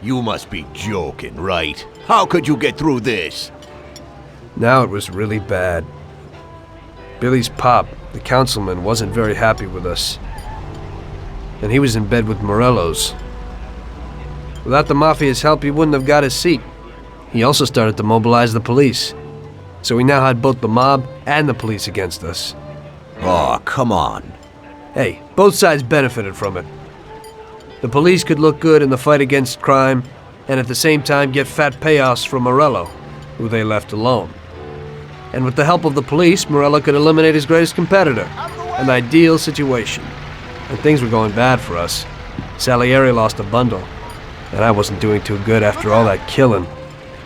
You must be joking, right? How could you get through this? Now it was really bad. Billy's pop, the councilman, wasn't very happy with us. And he was in bed with Morello's. Without the Mafia's help, he wouldn't have got his seat. He also started to mobilize the police. So we now had both the mob and the police against us. Oh, come on. Hey, both sides benefited from it. The police could look good in the fight against crime, and at the same time get fat payoffs from Morello, who they left alone. And with the help of the police, Morello could eliminate his greatest competitor. An ideal situation. And things were going bad for us. Salieri lost a bundle, and I wasn't doing too good after all that killing.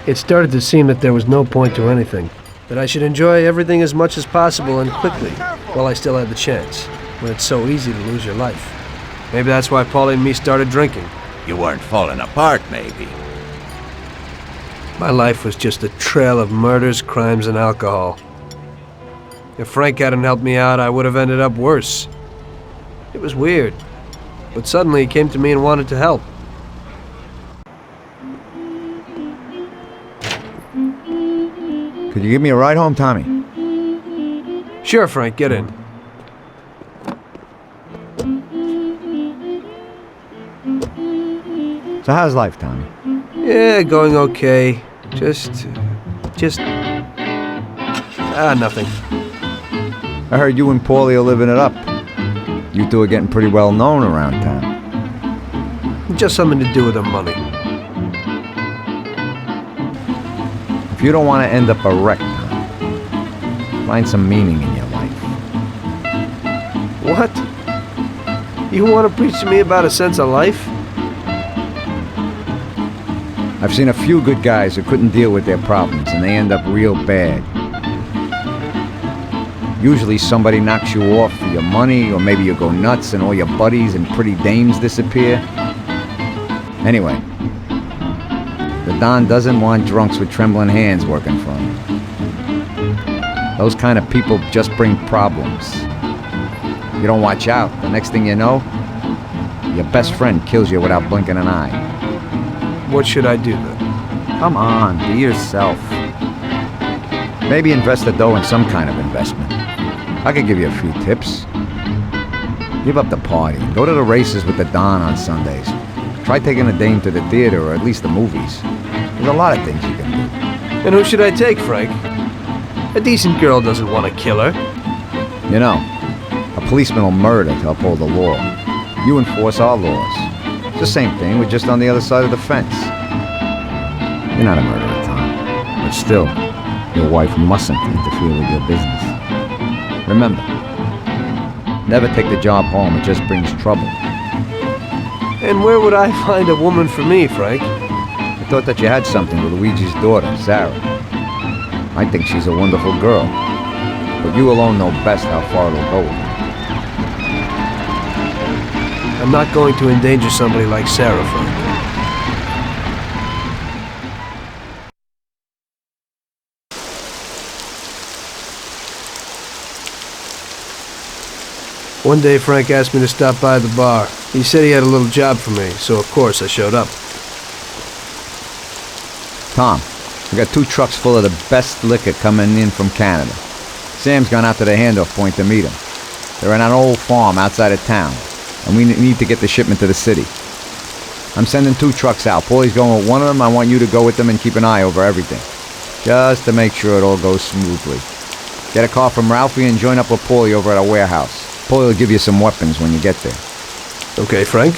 It started to seem that there was no point to anything, that I should enjoy everything as much as possible and quickly, while I still had the chance, when it's so easy to lose your life. Maybe that's why Paulie and me started drinking. You weren't falling apart, maybe. My life was just a trail of murders, crimes, and alcohol. If Frank hadn't helped me out, I would have ended up worse. It was weird, but suddenly he came to me and wanted to help. Could you give me a ride home, Tommy? Sure, Frank, get in. So how's life, Tommy? Yeah, going okay. Nothing. I heard you and Paulie are living it up. You two are getting pretty well known around town. Just something to do with the money. If you don't want to end up a wreck, Tommy, find some meaning in your life. What? You want to preach to me about a sense of life? I've seen a few good guys who couldn't deal with their problems, and they end up real bad. Usually somebody knocks you off for your money, or maybe you go nuts and all your buddies and pretty dames disappear. Anyway, the Don doesn't want drunks with trembling hands working for him. Those kind of people just bring problems. You don't watch out, the next thing you know, Your best friend kills you without blinking an eye. What should I do then? Come on, be yourself. Maybe invest the dough in some kind of investment. I could give you a few tips. Give up the party. Go to the races with the Don on Sundays. Try taking a dame to the theater or at least the movies. There's a lot of things you can do. And who should I take, Frank? A decent girl doesn't want to kill her. You know, a policeman will murder to uphold the law. You enforce our laws. It's the same thing, we're just on the other side of the fence. You're not a murderer, Tom. But still, your wife mustn't interfere with your business. Remember, never take the job home, it just brings trouble. And where would I find a woman for me, Frank? I thought that you had something with Luigi's daughter, Sarah. I think she's a wonderful girl. But you alone know best how far it'll go with her. I'm not going to endanger somebody like Sarah, Frank. One day, Frank asked me to stop by the bar. He said he had a little job for me, so of course I showed up. Tom, we got 2 trucks full of the best liquor coming in from Canada. Sam's gone out to the handoff point to meet them. They're in an old farm outside of town, and we need to get the shipment to the city. I'm sending 2 trucks out. Paulie's going with one of them. I want you to go with them and keep an eye over everything, just to make sure it all goes smoothly. Get a car from Ralphie and join up with Paulie over at our warehouse. Paulie will give you some weapons when you get there. Okay, Frank?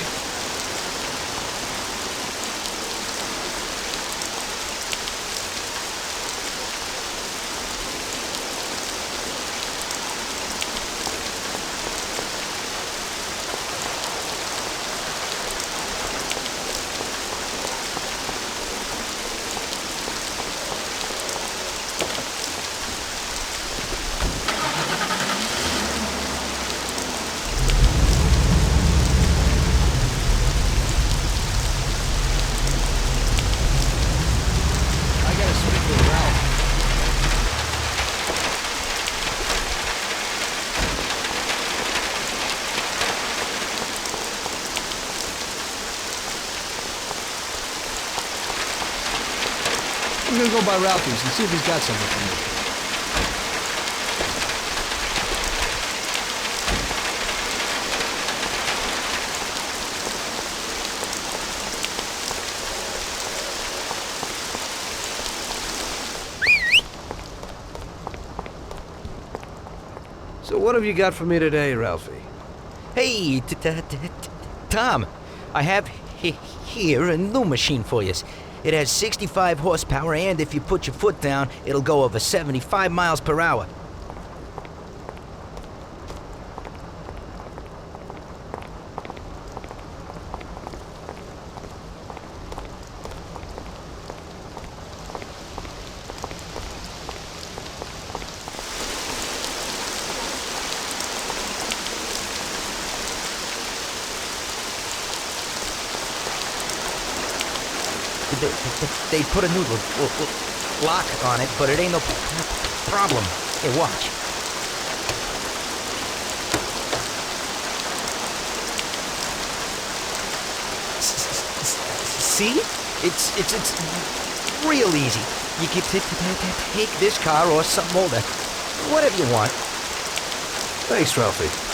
I'm gonna go by Ralphie's and see if he's got something for me. So what have you got for me today, Ralphie? Hey, Tom, I have here a new machine for you. It has 65 horsepower, and if you put your foot down, it'll go over 75 miles per hour. They put a new lock on it, but it ain't no problem. Hey, watch. See? It's real easy. You can take this car or something older. Whatever you want. Thanks, Ralphie.